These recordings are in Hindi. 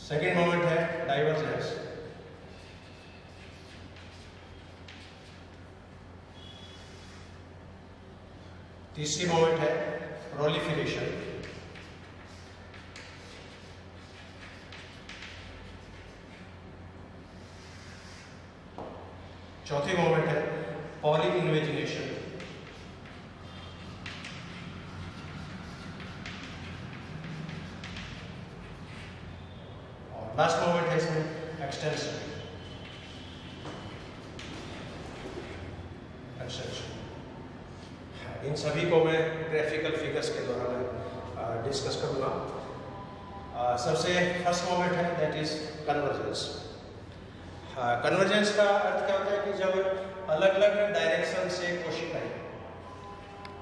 सेकेंड मोमेंट है डाइवर्जेंस। तीसरी मोमेंट है प्रोलिफरेशन। चौथी मोमेंट है पॉलीइन्वेजिनेशन। और लास्ट मोमेंट है इसमें एक्सटेंशन। इन सभी को मैं ग्राफिकल फिगर्स के द्वारा मैं डिस्कस करूँगा। सबसे फर्स्ट मोमेंट है दैट इज कन्वर्जेंस। कन्वर्जेंस का अर्थ क्या होता है कि जब अलग अलग डायरेक्शन से कोशिकाएं,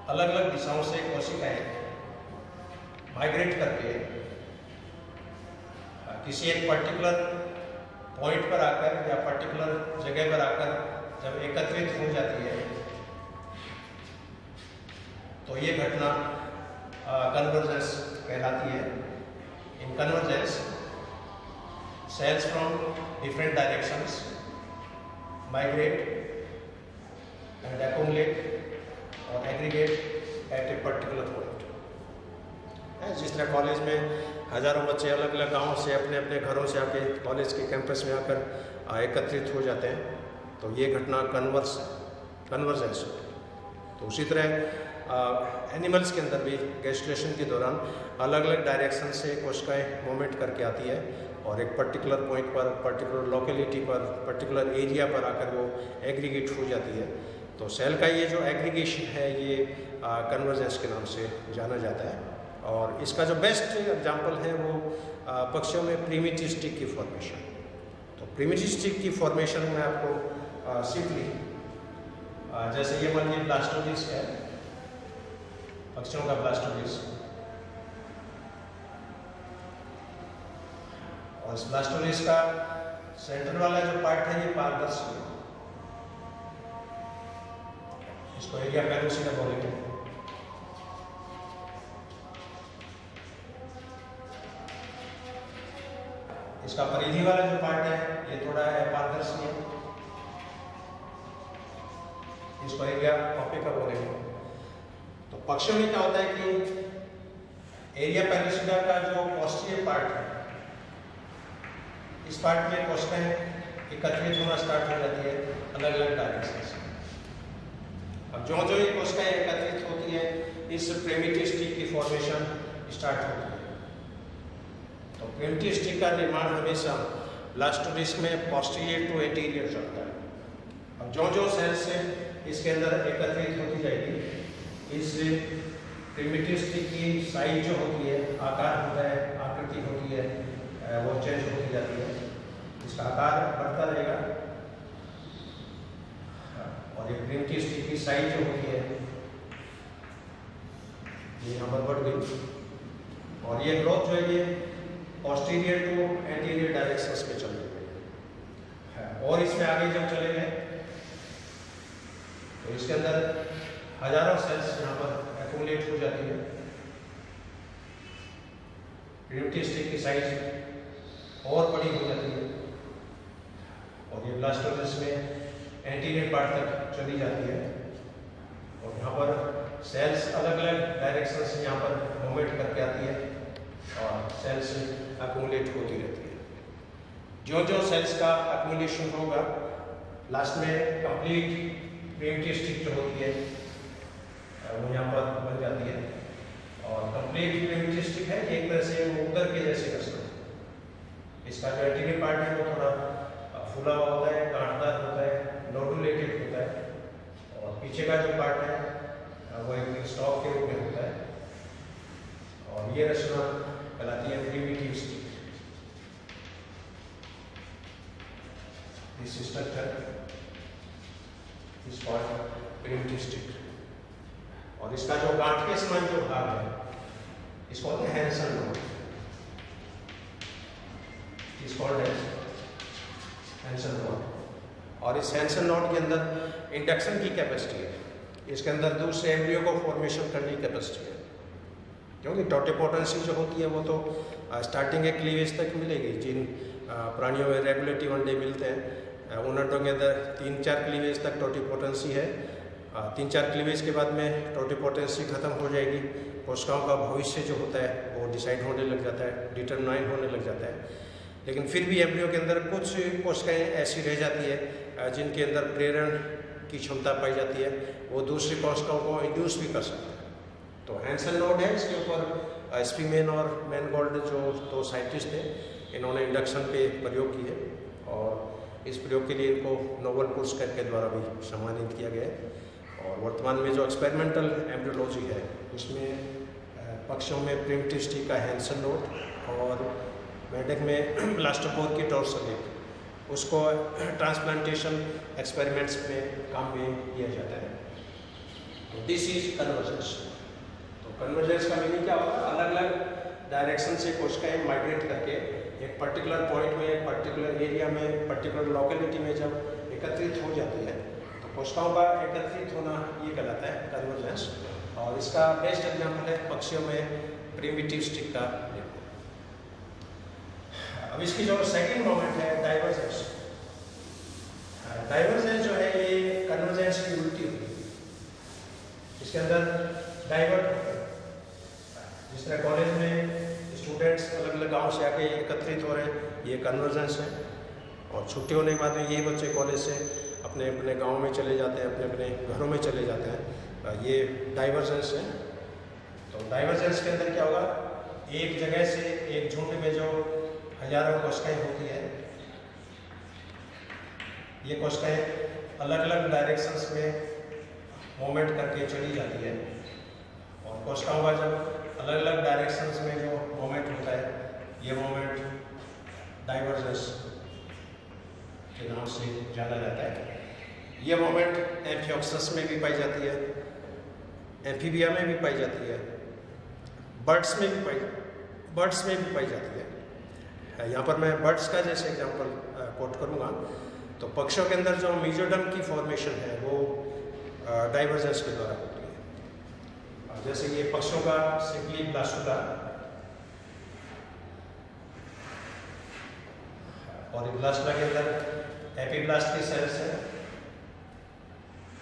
अलग अलग दिशाओं से कोशिकाएं माइग्रेट करके किसी एक पर्टिकुलर पॉइंट पर आकर या पर्टिकुलर जगह पर आकर जब एकत्रित हो जाती है तो ये घटना कन्वर्जेंस कहलाती है। इन convergence cells from different directions migrate and accumulate or aggregate at a particular point। जिस तरह कॉलेज में हजारों बच्चे अलग अलग गांवों से अपने अपने घरों से आके कॉलेज के कैंपस में आकर एकत्रित हो जाते हैं, तो ये घटना कन्वर्जेंस। तो उसी तरह एनिमल्स के अंदर भी गैस्ट्रेशन के दौरान अलग अलग डायरेक्शन से कोशिकाएं मूवमेंट करके आती है और एक पर्टिकुलर पॉइंट पर, पर्टिकुलर लोकेलिटी पर, पर्टिकुलर एरिया पर आकर वो एग्रीगेट हो जाती है। तो सेल का ये जो एग्रीगेशन है ये कन्वर्जेंस के नाम से जाना जाता है। और इसका जो बेस्ट एग्जांपल है वो पक्षियों में प्रीमेच्योर स्टिक की फॉर्मेशन। तो प्रीमेच्योर स्टिक की फॉर्मेशन में आपको सिंपली जैसे ये मान लीजिए ब्लास्टोडिस्क है, पक्षियों का ब्लास्टोडिस्क, और इस ब्लास्टोडिस्क का सेंटर वाला जो पार्ट है ये पारदर्शी है, इसको एरिया पेलोसिडा बोलेंगे। इसका परिधि वाला जो पार्ट है ये थोड़ा अपारदर्शी है, इसको एरिया ऑप्टिका बोलेंगे। तो पक्षियों में क्या होता है कि एरिया पेलोसिडा का जो पोस्टीरियर पार्ट है, इस पार्ट में कोशिकाएं एकत्रित होना स्टार्ट हो जाती है अलग अलग डायरेक्शन से। अब जो जो ये कोशिकाएं एकत्रित होती है इस प्रीमेच्योर स्टिक की फॉर्मेशन स्टार्ट होती है। तो प्रीमेच्योर स्टिक का निर्माण हमेशा ब्लास्टोडिस्क में पोस्टीरियर टू एंटीरियर चलता है। अब जो जो सेल्स से इसके अंदर एकत्रित होती जाएगी, इस प्रीमेच्योर स्टिक की साइज जो होती है, आकार होता है, आकृति होती है, वो चेंज होती जाती है। इसका आकार बढ़ता रहेगा और ये प्रीमेच्योर स्टिक की साइज जो होती है ये यहाँ पर बढ़ गई और ये ग्रोथ जो है ये पोस्टीरियर टू एंटीरियर डायरेक्शंस में चल रही है। और इसमें आगे जब चलेंगे तो इसके अंदर हजारों सेल्स यहाँ पर एक्यूमुलेट हो जाती है। प्रीमेच्योर स्टिक की साइज और बड़ी हो जाती है और ये ब्लास्टोडिस्क में एंटीरियर पार्ट तक चली जाती है और यहाँ पर सेल्स अलग अलग डायरेक्शन से यहाँ पर मूवमेंट करके आती है और सेल्स एक्यूमुलेट होती रहती है। जो जो सेल्स का एक्यूमुलेशन होगा लास्ट में कंप्लीट प्रीमेच्योर स्टिक जो होती है वो यहाँ पर बन जाती है और कंप्लीट प्रीमेच्योर स्टिक है एक तरह से वो उतर के जैसे कर सकते। इसका जो एंटीरियर पार्ट है वो थोड़ा फूला हुआ होता है, कांटदार होता है, नोडुलेटेड होता है और पीछे का जो पार्ट है वो एक स्टॉक के रूप में होता है और ये रचना कहलाती है premature stick. This structure is called premature stick और इसका जो गांठ के समान जो भाग है इसको कहते हैं हैंसन नोड। हैंसन नोड और इस हैंसन नोड के अंदर इंडक्शन की कैपेसिटी है, इसके अंदर दूसरे एम्ब्रियो को फॉर्मेशन करने की कैपेसिटी है। क्योंकि टोटिपोटेंसी जो होती है वो तो स्टार्टिंग के क्लीवेज तक मिलेगी। जिन प्राणियों में रेगुलेटिव अंडे मिलते हैं उन अंडों के अंदर 3-4 क्लीवेज तक टोटिपोटेंसी है। 3-4 क्लीवेज के बाद में टोटिपोटेंसी खत्म हो जाएगी। कोशिकाओं का भविष्य जो होता है वो डिसाइड होने लग जाता है, डिटरमाइन होने लग जाता है। लेकिन फिर भी एम्ब्रियो के अंदर कुछ कोशिकाएँ ऐसी रह जाती है जिनके अंदर प्रेरण की क्षमता पाई जाती है, वो दूसरी कोशिकाओं को इंड्यूस भी कर सकते हैं। तो हैंसन नोड है, इसके ऊपर स्पीमेन और मैनगोल्ड जो 2 साइंटिस्ट थे, इन्होंने इंडक्शन पे प्रयोग किए और इस प्रयोग के लिए इनको नोबेल पुरस्कार के द्वारा भी सम्मानित किया गया है। और वर्तमान में जो एक्सपेरिमेंटल एम्ब्रियोलॉजी है उसमें पक्षियों में प्रिमिटिव स्टिक का हैंसन नोड और मेंढक में ब्लास्टोपोर की डोर्सल लिप, उसको ट्रांसप्लांटेशन एक्सपेरिमेंट्स में काम में लिया जाता है। तो दिस इज कन्वर्जेंस। तो कन्वर्जेंस का मीनिंग क्या होगा? अलग अलग डायरेक्शन से कोशिकाएं माइग्रेट करके एक पर्टिकुलर पॉइंट में, एक पर्टिकुलर एरिया में, पर्टिकुलर लोकेलिटी में जब एकत्रित हो जाती है तो कोशिकाओं का एकत्रित होना ये कहलाता है कन्वर्जेंस। और इसका बेस्ट एग्जाम्पल है पक्षियों में प्रिमिटिव स्टिक का। अब इसकी जो सेकंड मोमेंट है डाइवर्जेंस। डाइवर्जेंस जो है ये कन्वर्जेंस की उल्टी होती है। इसके अंदर डाइवर्ट होते हैं। जिस तरह कॉलेज में स्टूडेंट्स अलग अलग गांव से आके एकत्रित हो रहे हैं, ये कन्वर्जेंस है। और छुट्टी होने के बाद में ये बच्चे कॉलेज से अपने अपने गांव में चले जाते हैं, अपने अपने घरों में चले जाते हैं, ये डाइवर्जेंस है। तो डाइवर्जेंस के अंदर क्या होगा? एक जगह से एक झुंड में जो हजारों कोशिकाएं होती है, ये कोशिकाएं अलग अलग डायरेक्शंस में मूवमेंट करके चली जाती है। और कोशिकाओं का जब अलग अलग डायरेक्शंस में जो मूवमेंट होता है, ये मूवमेंट डाइवर्जेंस के नाम से जाना जाता है। ये मूवमेंट एम्फियोक्सस में भी पाई जाती है, एम्फीबिया में भी पाई जाती है, बर्ड्स में भी पाई जाती है। यहाँ पर मैं बर्ड्स का जैसे एग्जांपल कोट करूँगा तो पक्षियों के अंदर जो मीजोडर्म की फॉर्मेशन है वो डाइवर्जेंस के द्वारा होती है। जैसे ये पक्षियों का सिंपली ब्लास्टुला, और ब्लास्टुला के अंदर एपीब्लास्ट के सेल्स हैं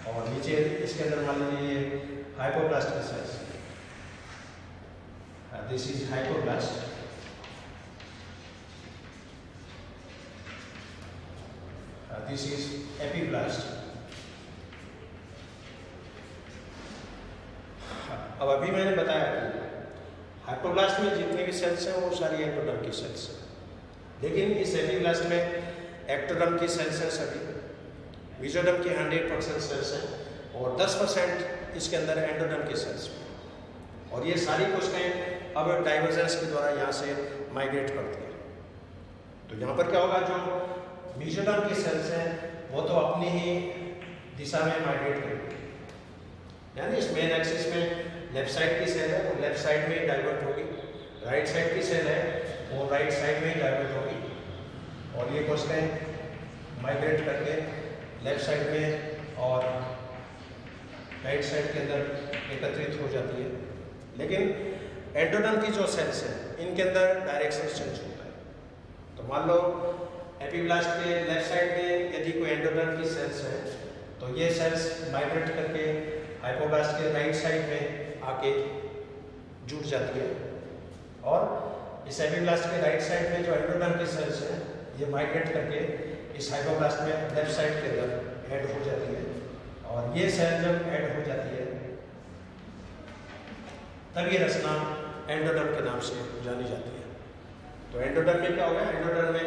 और नीचे इसके अंदर मान लीजिए हाइपोब्लास्ट के cells. This is hypoblast, this is epiblast. अब अभी मैंने बताया कि हाइपोब्लास्ट में जितने भी सेल्स हैं वो सारी एक्टोडर्म की सेल्स हैं, लेकिन इस एपीब्लास्ट में एक्टोडर्म की सेल्स हैं सभी, मीजोडर्म की 100% सेल्स हैं और 10% इसके अंदर एंडोडर्म की सेल्स हैं। और ये सारी कोशिकाएं अब डाइवर्जेंस के द्वारा यहाँ से माइग्रेट करती हैं। तो यहाँ पर क्या होगा? जो मीजोडर्म की सेल्स हैं वो तो अपनी ही दिशा में माइग्रेट करेंगी, यानी इस मेन एक्सिस में लेफ्ट साइड की सेल है वो लेफ्ट साइड में ही डाइवर्ट होगी, राइट साइड की सेल है वो राइट साइड में ही डाइवर्ट होगी। और ये कोशिकाएं माइग्रेट करके लेफ्ट साइड में और राइट साइड के अंदर एकत्रित हो जाती है। लेकिन एंडोडर्म की जो सेल्स हैं इनके अंदर डायरेक्शन चेंज होता है। तो मान लो एपीब्लास्ट के लेफ्ट साइड में यदि कोई एंडोडर्म की सेल्स हैं तो ये सेल्स माइग्रेट करके हाइपोब्लास्ट के राइट साइड में आके जुड़ जाती है। और इस एपीब्लास्ट के राइट साइड में जो एंडोडर्म की सेल्स हैं ये माइग्रेट करके इस हाइपोब्लास्ट में लेफ्ट साइड के अंदर ऐड हो जाती है। और ये सेल जब ऐड हो जाती है तब ये रचना एंडोडर्म के नाम से जानी जाती है। तो एंडोडर्म में क्या होगा? एंडोडर्म में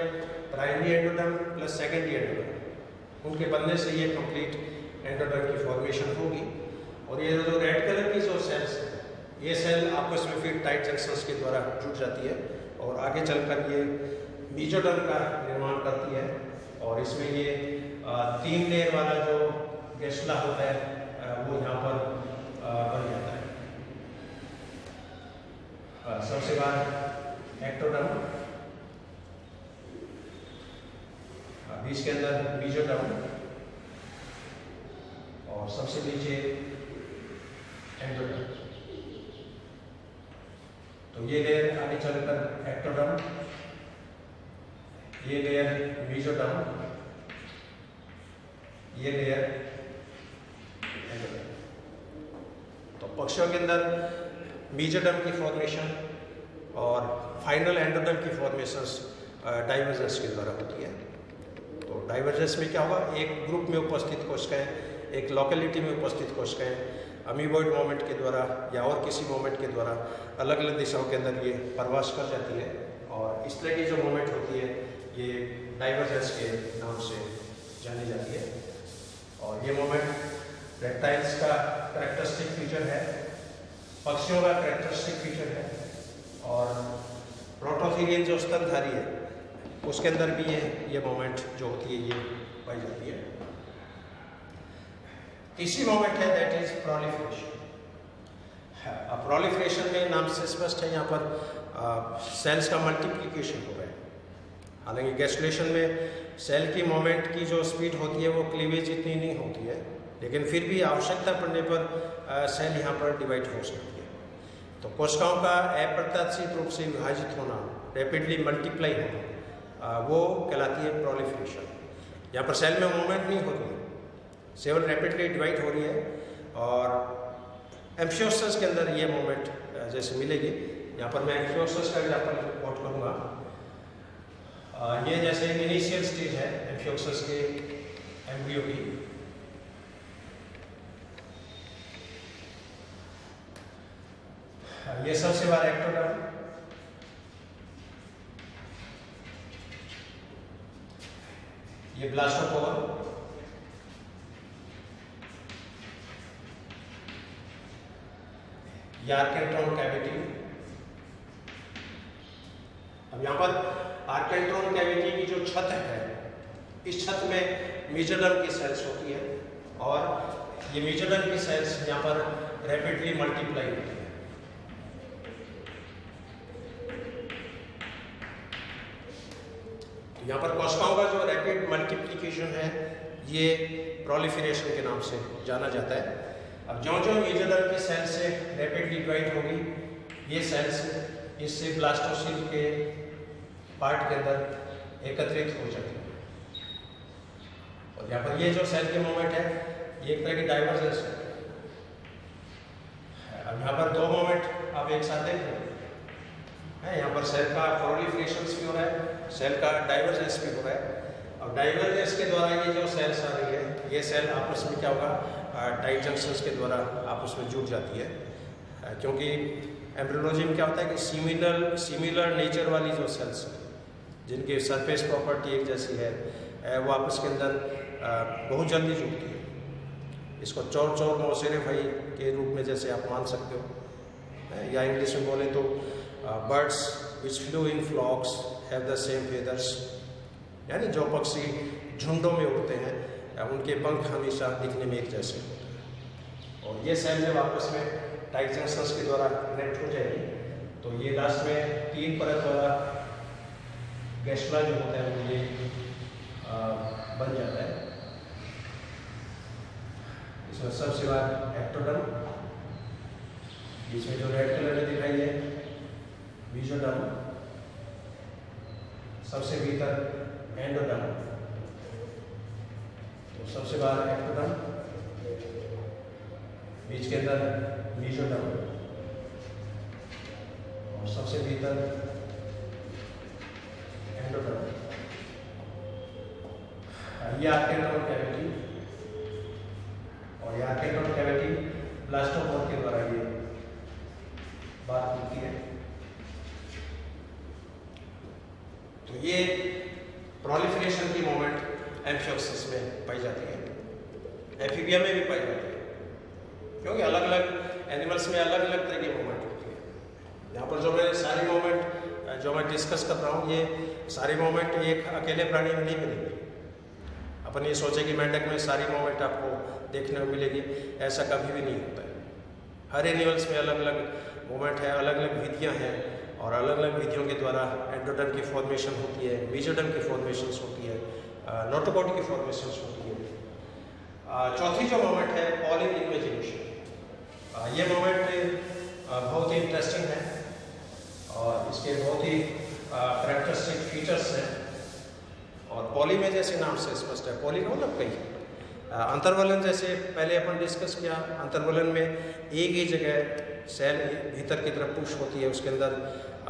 primary endoderm plus secondary endoderm, उनके बनने से ये कंप्लीट एंडोडर्म की फॉर्मेशन होगी। और ये जो रेड कलर की जो सेल्स हैं ये सेल आपस में फिर टाइट जंक्शंस के द्वारा जुड़ जाती है और आगे चलकर ये मीजोडर्म का निर्माण करती है। और इसमें ये 3 लेयर वाला जो गेस्ला होता है वो यहाँ पर बन जाता है। सबसे बाद एक्टोडर्म, बीच के अंदर मीजोडर्म और सबसे नीचे एंडोडर्म। ये लेयर आगे चलकर एक्टोडर्म, ये लेयर मेसोडर्म, ये लेयर एंडोडर्म। तो पक्षियों के अंदर मेसोडर्म की फॉर्मेशन और फाइनल एंडोडर्म की फॉर्मेशंस डाइवर्जेंस के द्वारा होती है। तो डाइवर्जेंस में क्या होगा, एक ग्रुप में उपस्थित कोशिकाएं, एक लोकेलिटी में उपस्थित कोशिकाएं अमीबॉइड मोमेंट के द्वारा या और किसी मोमेंट के द्वारा अलग अलग दिशाओं के अंदर ये प्रवास कर जाती है, और इस तरह की जो मोमेंट होती है ये डाइवर्जेंस के नाम से जानी जाती है। और ये मोमेंट रेप्टाइल्स का कैरेक्टरिस्टिक फीचर है, पक्षियों का कैरेक्टरिस्टिक फीचर है, और प्रोटोथेरियन जो स्तनधारी है उसके अंदर भी ये मोमेंट जो होती है ये पाई जाती है। तीसरी मोमेंट है दैट इज प्रोलिफरेशन। अब प्रोलिफरेशन में नाम से स्पष्ट है, यहाँ पर सेल्स का मल्टीप्लिकेशन हो रहा है। हालांकि गैस्ट्रुलेशन में सेल की मोमेंट की जो स्पीड होती है वो क्लीवेज इतनी नहीं होती है, लेकिन फिर भी आवश्यकता पड़ने पर सेल यहाँ पर डिवाइड हो सकती है। तो कोशिकाओं का अप्रत्याशित रूप से विभाजित होना, रैपिडली मल्टीप्लाई होना, वो कहलाती है प्रोलिफरेशन। यहाँ पर सेल में मूवमेंट नहीं हो रही है, सेल रैपिडली डिवाइड हो रही है, और एम्फियोसिस के अंदर ये मूवमेंट जैसे मिलेगी। यहाँ पर मैं एम्फियोसिस का एग्जाम्पल कोट करूँगा। ये जैसे इनिशियल स्टेज है एम्फियोसिस के एम्ब्रियो की, ये सबसे बार एक्टोडर्म, ये ब्लास्टोपोर, ये आर्केंट्रॉन कैविटी। अब यहाँ पर आर्केंट्रॉन कैविटी की जो छत है, इस छत में मेसोडर्म की सेल्स होती है, और ये मेसोडर्म की सेल्स यहाँ पर रैपिडली मल्टीप्लाई होती है। यहाँ पर कोशिकाओं का जो रैपिड मल्टीप्लिकेशन है ये प्रोलिफरेशन के नाम से जाना जाता है। अब जो मेसोडर्म की सेल्स से रैपिडली डिवाइड होगी, ये सेल्स इससे ब्लास्टोसिल के पार्ट के अंदर एकत्रित हो जाती है। और यहाँ पर ये जो सेल के मूवमेंट है ये एक तरह की डाइवर्जेंस है। अब यहाँ पर दो मूवमेंट आप एक साथ देख रहे हैं, यहाँ पर सेल का प्रोलिफरेशन भी हो रहा है, सेल का डाइवर्जेंस भी हो रहा है। अब डाइवर्जेंस के द्वारा ये जो सेल्स आ रही है, ये सेल आपस में क्या होगा, टाइट जंक्शंस के द्वारा आपस में जुड़ जाती है, क्योंकि एम्ब्रियोलॉजी में क्या होता है कि सिमिलर नेचर वाली जो सेल्स हैं जिनकी सरफेस प्रॉपर्टी एक जैसी है, वो आपस के अंदर बहुत जल्दी जुड़ती है। इसको चौर मौसेरे भाई के रूप में जैसे आप मान सकते हो, या इंग्लिश में बोले तो birds which flew in flocks have the same feathers, यानी जो पक्षी झुंडों में उड़ते हैं उनके पंख हमेशा दिखने में एक जैसे होते हैं। और ये सेल जब आपस में टाइट जंक्शंस के द्वारा कनेक्ट हो जाएगी तो ये लास्ट में 3 परत वाला गैस्ट्रा जो होता है वो ये बन जाता है। इसमें सबसे बाद एक्टोडर्म, इसमें जो रेड कलर में दिखाई है मेसोडर्म, सबसे भीतर एंडोडर्म, तो सबसे बाहर एक्टोडर्म, बीच के अंदर मेसोडर्म, और सबसे भीतर एंडोडर्म। ये आर्केंट्रॉन कैविटी, और ये आर्केंट्रॉन कैविटी ब्लास्टोपोर के द्वारा ये बात होती है। तो ये प्रोलिफरेशन की मोमेंट एम्फियोसिस में पाई जाती है, एम्फीबिया में भी पाई जाती है, क्योंकि अलग अलग एनिमल्स में अलग अलग तरह की मोमेंट होती है। यहाँ पर जो मैं सारी मोमेंट जो मैं डिस्कस कर रहा हूँ, ये सारी मोमेंट एक अकेले प्राणी में नहीं मिलेगी। अपन ये सोचे कि मेंढक में सारी मोमेंट आपको देखने को मिलेगी, ऐसा कभी भी नहीं होता है। हर एनिमल्स में अलग अलग मोमेंट है, अलग अलग विधियाँ हैं, और अलग अलग विधियों के द्वारा एंडोडर्म की फॉर्मेशन होती है, मेसोडर्म की फॉर्मेशन होती है, नोटोकॉट की फॉर्मेशन होती है। चौथी जो मोमेंट है पॉलिन इन्वेजिनेशन, ये मोमेंट बहुत ही इंटरेस्टिंग है। और इसके बहुत ही करेक्टरिस्टिक फीचर्स हैं। और पॉली में जैसे नाम से स्पष्ट है, पॉली का मतलब कई। अंतर्वलन जैसे पहले अपन डिस्कस किया, अंतर्वलन में एक ही जगह सेल भीतर की तरफ पुश होती है, उसके अंदर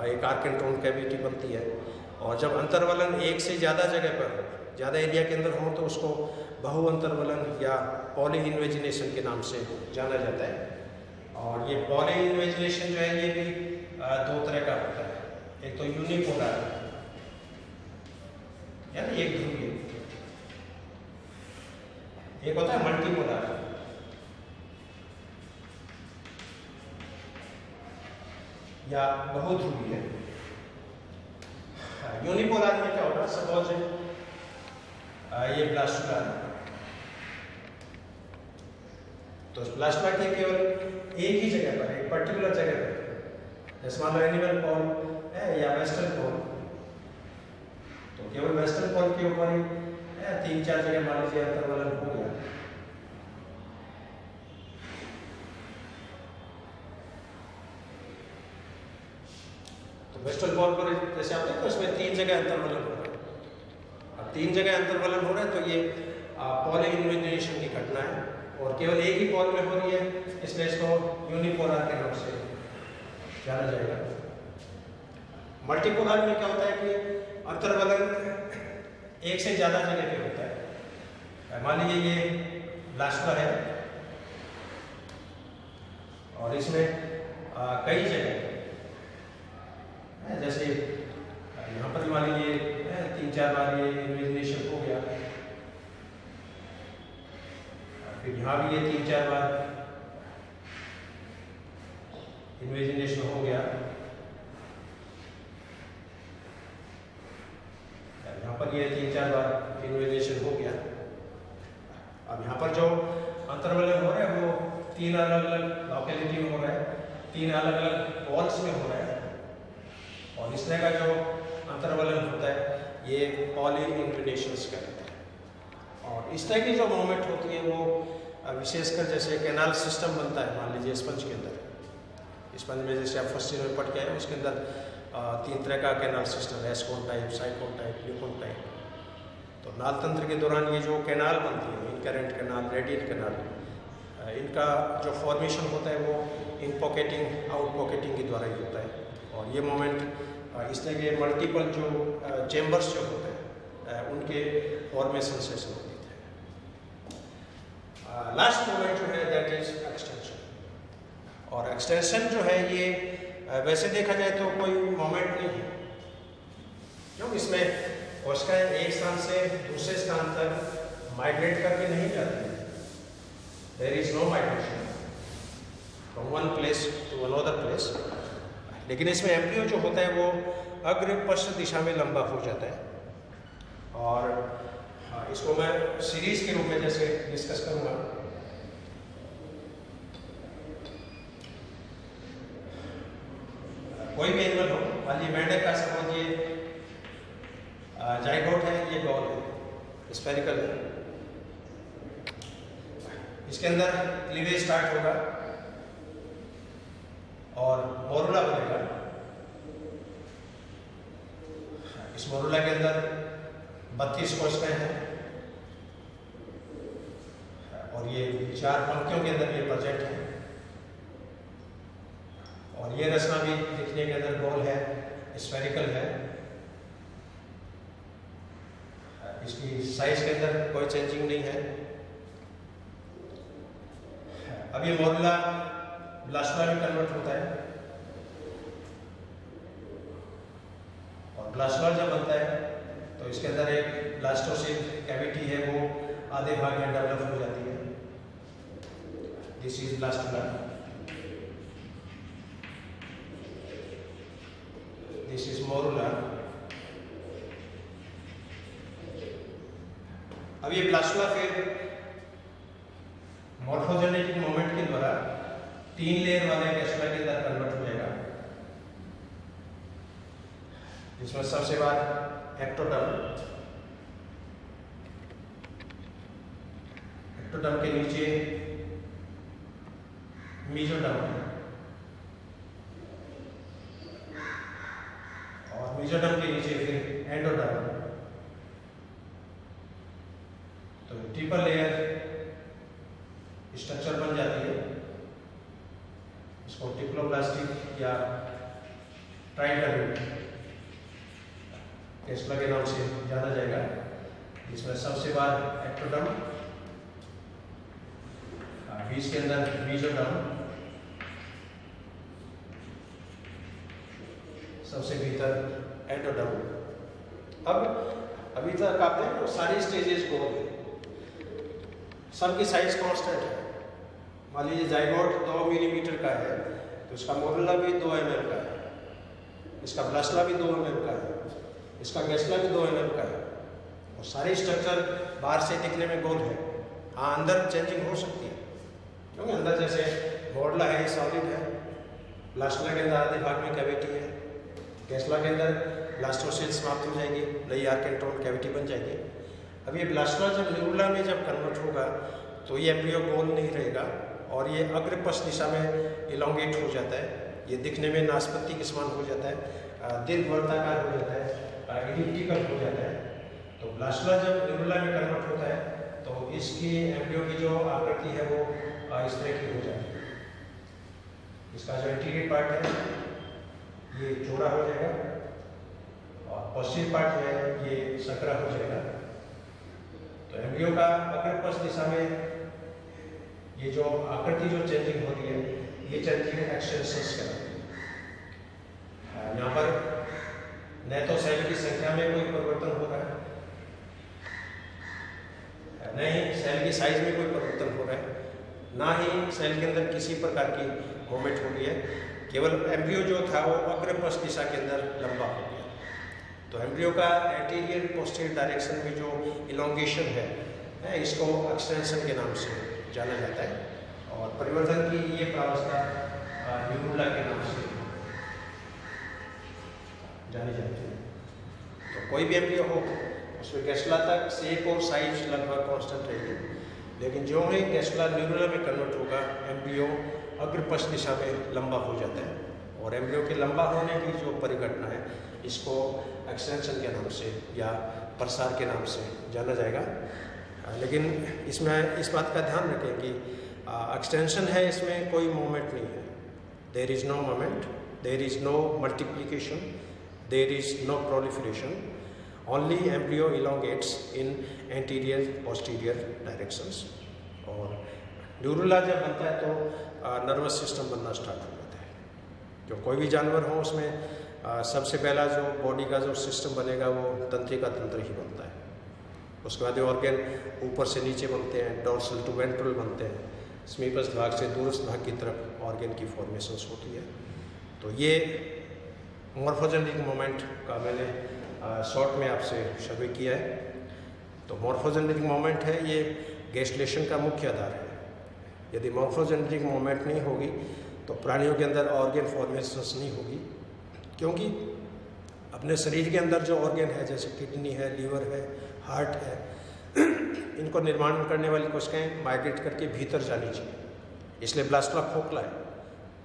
एक आर्केंट्रोन कैविटी बनती है। और जब अंतर्वलन एक से ज़्यादा जगह पर, ज़्यादा एरिया के अंदर हो, तो उसको बहु अंतर्वलन या पॉली इन्वेजिनेशन के नाम से जाना जाता है। और ये पॉली इन्वेजिनेशन जो है ये भी दो तरह का होता है। एक तो यूनिपोलर यानी एक ध्रुवीय, एक होता है मल्टीपोलर या बहुध्रुवीय। यूनिपोलर में क्या होगा, सपोज ये ब्लास्टुला है, तो ब्लास्टुला के केवल एक ही जगह पर, एक पर्टिकुलर जगह पर, जैसे मान लो एनिमल पॉल है या वेस्टर्न पॉल, तो केवल वेस्टर्न पॉल के ऊपर ही 3-4 जगह मान लीजिए अंतर्वलन हो गया। तो वेस्टर्न पॉल पर जैसे आते हैं तो इसमें 3 जगह अंतर्वलन हो रहा है। अब 3 जगह अंतर्वलन हो रहा है तो ये पॉली इन्वेजिनेशन की घटना है, और केवल एक ही पॉल में हो रही है, इसलिए इसको यूनिपोलर के नाम से जाना जाएगा। मल्टीपोलर में क्या होता है कि अंतर्वलन एक से ज़्यादा जगह पे होता है। मान लीजिए ये ब्लास्टुला है और इसमें कई जगह, जैसे यहाँ पर मान लीजिए 3-4 बार ये इन्वेजिनेशन हो गया, फिर यहाँ भी ये 3-4 बार इन्वेजिनेशन हो गया, यहाँ पर ये 3-4 बार इन्वेजिनेशन हो गया। अब यहाँ पर जो अंतर्वलन हो रहा है वो 3 अलग अलग लोकेलिटी में हो रहा है, 3 अलग अलग पॉल्स में हो रहा है। और इस तरह का जो अंतर्वलन होता है ये पॉली इन्वेजिनेशंस कहलाता है। और इस तरह की जो मूवमेंट होती है वो विशेषकर जैसे कैनाल सिस्टम बनता है, मान लीजिए स्पंज के अंदर, स्पंज में जैसे आप फर्स्ट ईयर में पढ़ के आए, उसके अंदर 3 तरह का कैनाल सिस्टम है, ascon type, sycon type, ल्यूकोन type. तो नाल तंत्र के दौरान ये जो कैनाल बनती है, इनकरेंट कैनाल, रेडियल कैनाल, इनका जो फॉर्मेशन होता है वो इन पॉकेटिंग आउट पॉकेटिंग के द्वारा ही होता है। और ये मोमेंट इस तरह के मल्टीपल जो चेम्बर्स जो होते हैं उनके फॉर्मेशन से संबंधित है। लास्ट मोमेंट जो है दैट इज एक्सटेंशन। और एक्सटेंशन जो है ये वैसे देखा जाए तो कोई मोमेंट नहीं है, क्यों? इसमें कोशिकाएं एक स्थान से दूसरे स्थान तक माइग्रेट करके नहीं जाती है। There is no migration from one place to another place. लेकिन इसमें एम्ब्रियो जो होता है वो अग्र पश्च दिशा में लंबा हो जाता है। और इसको मैं सीरीज के रूप में जैसे डिस्कस करूंगा। कोई भी एनिमल हो, मान लीजिए मेंढक का सपोज ये जाइगोट है, ये बॉल है, स्फेरिकल है, इसके अंदर क्लीवेज स्टार्ट होगा और मोरुला बनेगा। इस मोरुला के अंदर 32 कोशिकाएं हैं और ये 4 पंक्तियों के अंदर ये प्रेजेंट है। और ये रचना भी दिखने के अंदर गोल है, स्फेरिकल है, इसकी साइज के अंदर कोई चेंजिंग नहीं है। अब ये मोरुला ब्लास्टुला में कन्वर्ट होता है और ब्लास्टुला जब बनता है तो इसके अंदर एक ब्लास्टोसिल कैविटी है, वो आधे भाग में डेवलप हो जाती है। This is blastula, this is morula. अब ये ब्लास्टुला फिर मॉर्फोजेनेटिक मोमेंट के द्वारा 3 लेयर वाले कैस्टुला के अंदर कन्वर्ट हो जाएगा, जिसमें सबसे बाद एक्टोडर्म, एक्टोडर्म के नीचे मेसोडर्म, मेसोडर्म के नीचे फिर एंडोडर्म। तो ट्रिपल लेयर स्ट्रक्चर बन जाती है। इसको टिप्लोब्लास्टिक या ट्राइटर्म कैस्ला के नाम से जाना जाएगा। इसमें सबसे बाद एक्टोडर्म, बीच के अंदर मेसोडर्म, सबसे भीतर एंडोडर्म। अब अभी तक आप देखें तो सारी स्टेजेस गोल है, सबकी साइज कांस्टेंट है। मान लीजिए जाइगोट 2 मिलीमीटर का है तो इसका मोरुला भी 2 mm का है, इसका ब्लास्टला भी 2 mm का है, इसका गैस्ला भी 2 mm का है। और सारी स्ट्रक्चर बाहर से दिखने में गोल है। हाँ, अंदर चेंजिंग हो सकती है क्योंकि अंदर जैसे मोरुला है ये सॉलिड है, ब्लास्टला के अंदर आधे भाग में कैविटी है, गैस्ला के अंदर ब्लास्टोसेल समाप्त हो जाएगी, नई आर्केंट्रोन कैविटी बन जाएगी। अब ये ब्लास्टला जब न्यूरुला में जब कन्वर्ट होगा तो ये एम्ब्रियो गोल नहीं रहेगा और ये अग्रपश्च दिशा में इलोंगेट हो जाता है। ये दिखने में नाशपाती के समान हो जाता है, दीर्घवर्ताकार हो जाता है, इलिप्टिकल हो जाता है। तो ब्लास्टला जब न्यूरुला में कन्वर्ट होता है तो इसकी एम्ब्रियो की जो आकृति है वो इस तरह की हो जाती है। इसका जो एंटीरियर पार्ट है ये चौड़ा हो जाएगा और पोस्टीरियर पार्ट है ये संकरा हो जाएगा। तो एम्ब्रियो का अग्रपश्च दिशा में ये जो आकृति जो चेंजिंग होती है ये चेंजिंग एक्सटेंशंस कहलाती है। यहाँ पर न तो सेल की संख्या में कोई परिवर्तन हो रहा है, न ही सेल की साइज में कोई परिवर्तन हो रहा है, ना ही सेल के अंदर किसी प्रकार की मूवमेंट हो रही है। केवल एम्ब्रियो जो था वो अग्रपश्च दिशा के अंदर लंबा हो गया। तो एम्ब्रियो का एंटीरियर पोस्टीरियर डायरेक्शन में जो इलोंगेशन है इसको एक्सटेंशन के नाम से जाना जाता है और परिवर्तन की ये प्रावस्था न्यूरुला के नाम से जानी जाती है। तो कोई भी एम्ब्रियो हो उसमें गैस्ला तक शेप और साइज लगभग कांस्टेंट रहेगी, लेकिन जो ही गैस्ला न्यूरुला में कन्वर्ट होगा एम्ब्रियो अग्रपश्च दिशा में लंबा हो जाता है और एम्ब्रियो के लंबा होने की जो परिघटना है इसको एक्सटेंशन के नाम से या प्रसार के नाम से जाना जाएगा। लेकिन इसमें इस बात का ध्यान रखें कि एक्सटेंशन है, इसमें कोई मूवमेंट नहीं है। There is no movement, there is no multiplication, there is no proliferation, only embryo elongates in anterior posterior directions. और न्यूरुला जब बनता है तो नर्वस सिस्टम बनना स्टार्ट हो जाता है। जो कोई भी जानवर हो उसमें सबसे पहला जो बॉडी का जो सिस्टम बनेगा वो तंत्रिका तंत्र ही बनता है। उसके बाद ऑर्गन ऊपर से नीचे बनते हैं, डोर्सल टू वेंट्रल बनते हैं, स्मीपस भाग से दूरस्थ भाग की तरफ ऑर्गन की फॉर्मेशंस होती है। तो ये मॉर्फोजेनिक मोमेंट का मैंने शॉर्ट में आपसे सर्वे किया है। तो मॉर्फोजेनिक मोमेंट है ये गैस्ट्रेशन का मुख्य आधार है। यदि मॉर्फोजेनिक मोमेंट नहीं होगी तो प्राणियों के अंदर ऑर्गन फॉर्मेशंस नहीं होगी, क्योंकि अपने शरीर के अंदर जो ऑर्गन है जैसे किडनी है, लीवर है, हार्ट है, इनको निर्माण करने वाली कोशिकाएं माइग्रेट करके भीतर जानी चाहिए। इसलिए ब्लास्टला खोखला है,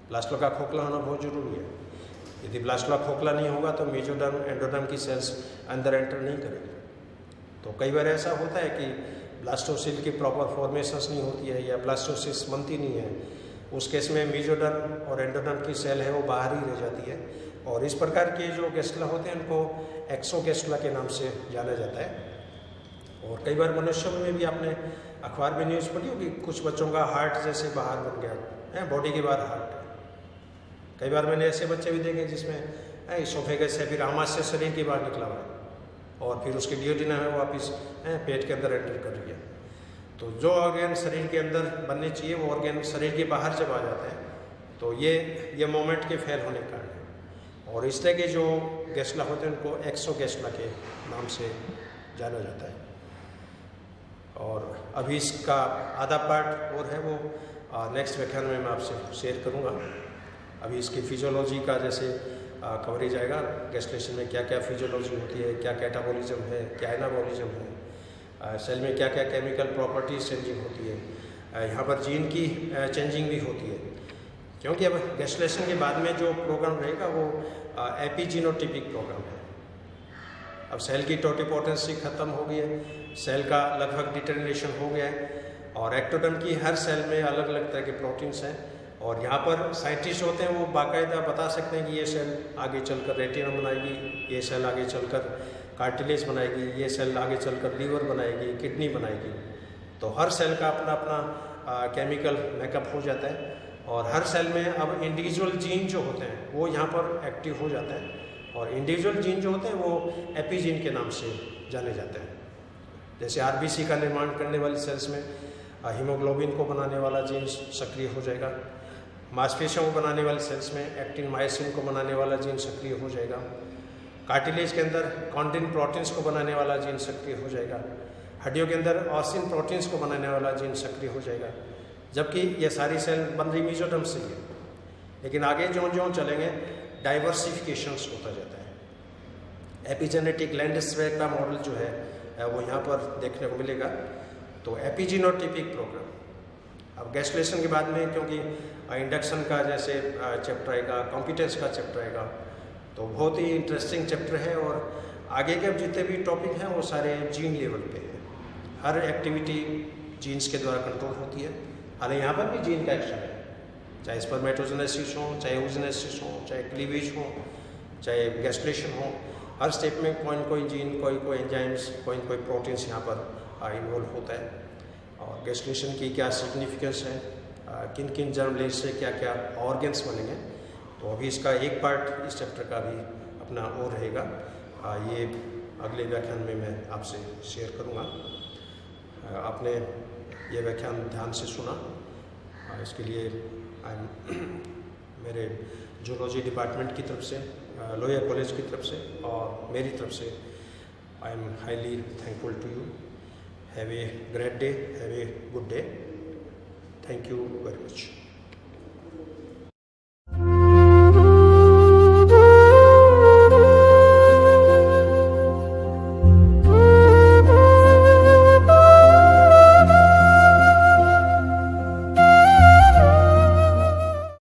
ब्लास्टला का खोखला होना बहुत जरूरी है। यदि ब्लास्टला खोखला नहीं होगा तो मेसोडर्म एंडोडर्म की सेल्स अंदर एंटर नहीं करेगी। तो कई बार ऐसा होता है कि ब्लास्टोसिल की प्रॉपर फॉर्मेशंस नहीं होती है या ब्लास्टोसिस बनती नहीं है, उस केस में मेसोडर्म और एंडोडर्म की सेल है वो बाहर ही रह जाती है। और इस प्रकार के जो गैस्ट्ला होते हैं उनको एक्सोगैस्ट्ला के नाम से जाना जाता है। और कई बार मनुष्यों में भी आपने अखबार में न्यूज़ पढ़ी होगी, कुछ बच्चों का हार्ट जैसे बाहर बन गया है, बॉडी के बाहर हार्ट है। कई बार मैंने ऐसे बच्चे भी देखे जिसमें इसोफेगस से फिर आमाशय शरीर के बाहर निकला हुआ है और फिर उसकी ड्यूटीना है वापस पेट के अंदर एंटर कर रही है। तो जो ऑर्गन शरीर के अंदर बनने चाहिए वो ऑर्गन शरीर के बाहर जब आ जाते हैं तो ये मोमेंट के फेल होने के कारण है। और इस तरह के जो गैस्ट्ला होते हैं उनको एक्सोगैस्ट्ला के नाम से जाना जाता है। और अभी इसका आधा पार्ट और है वो नेक्स्ट व्याख्यान में मैं आपसे शेयर करूँगा। अभी इसकी फिजियोलॉजी का जैसे कवरेज आएगा, गैस्ट्रेशन में क्या क्या फिजियोलॉजी होती है, क्या कैटाबॉलिज्म है, क्या एनाबॉलिज्म है, सेल में क्या क्या केमिकल प्रॉपर्टीज चेंजिंग होती है, यहाँ पर जीन की चेंजिंग भी होती है। क्योंकि अब गैस्ट्रेशन के बाद में जो प्रोग्राम रहेगा वो एपिजीनोटिपिक प्रोग्राम है। अब सेल की टोटिपोटेंसी ख़त्म हो गई है, सेल का लगभग डिटर्मिनेशन हो गया है, और एक्टोडर्म की हर सेल में अलग अलग तरह के प्रोटीन्स हैं। और यहाँ पर साइंटिस्ट होते हैं, वो बाकायदा बता सकते हैं कि ये सेल आगे चलकर रेटिना बनाएगी, ये सेल आगे चलकर कार्टिलेज बनाएगी, ये सेल आगे चलकर लीवर बनाएगी, किडनी बनाएगी। तो हर सेल का अपना अपना केमिकल मेकअप हो जाता है, और हर सेल में अब इंडिविजुअल जीन जो होते हैं वो यहाँ पर एक्टिव हो जाते हैं, और इंडिविजुअल जीन जो होते हैं वो एपीजीन के नाम से जाने जाते हैं। जैसे आरबीसी का निर्माण करने वाली सेल्स में हीमोग्लोबिन को बनाने वाला जीन सक्रिय हो जाएगा, मांसपेशियों को बनाने वाली सेल्स में एक्टिन मायोसिन को बनाने वाला जीन सक्रिय हो जाएगा, कार्टिलेज के अंदर कॉन्ड्रिन प्रोटीन्स को बनाने वाला जीन सक्रिय हो जाएगा, हड्डियों के अंदर ऑसिन प्रोटीन्स को बनाने वाला जीन सक्रिय हो जाएगा। जबकि ये सारी सेल बन रही मेसोडर्म से ही है, लेकिन आगे जो जो चलेंगे डाइवर्सिफिकेशंस होता जाता है। एपिजेनेटिक लैंडस्केप का मॉडल जो है वो यहाँ पर देखने को मिलेगा। तो एपिजीनोटाइपिक प्रोग्राम अब गैस्ट्रेशन के बाद में, क्योंकि इंडक्शन का जैसे चैप्टर आएगा, कॉम्पिटेंस का चैप्टर आएगा, तो बहुत ही इंटरेस्टिंग चैप्टर है। और आगे के अब जितने भी टॉपिक हैं वो सारे जीन लेवल पे हैं। हर एक्टिविटी जीन्स के द्वारा कंट्रोल होती है। हालांकि यहाँ पर भी जीन का एक्शन है, चाहे स्पर्मेटोजेनेसिस हो, चाहे ओजेनेसिस हो, चाहे क्लीवेज हो, चाहे गैस्ट्रेशन हो, हर स्टेप में कोई न कोई जीन, कोई एंजाइम्स, कोई न कोई प्रोटीन्स यहाँ पर इन्वॉल्व होता है। और गैस्ट्रेशन की क्या सिग्निफिकेंस है, किन किन जर्म लेज से क्या क्या ऑर्गन्स बनेंगे, तो अभी इसका एक पार्ट इस चैप्टर का भी अपना और रहेगा। ये अगले व्याख्यान में मैं आपसे शेयर करूँगा। आपने ये व्याख्यान ध्यान से सुना, इसके लिए मेरे जूलॉजी डिपार्टमेंट की तरफ से, लोहिया कॉलेज की तरफ से और मेरी तरफ से I am highly thankful to you. Have a great day, have a good day. Thank you very much.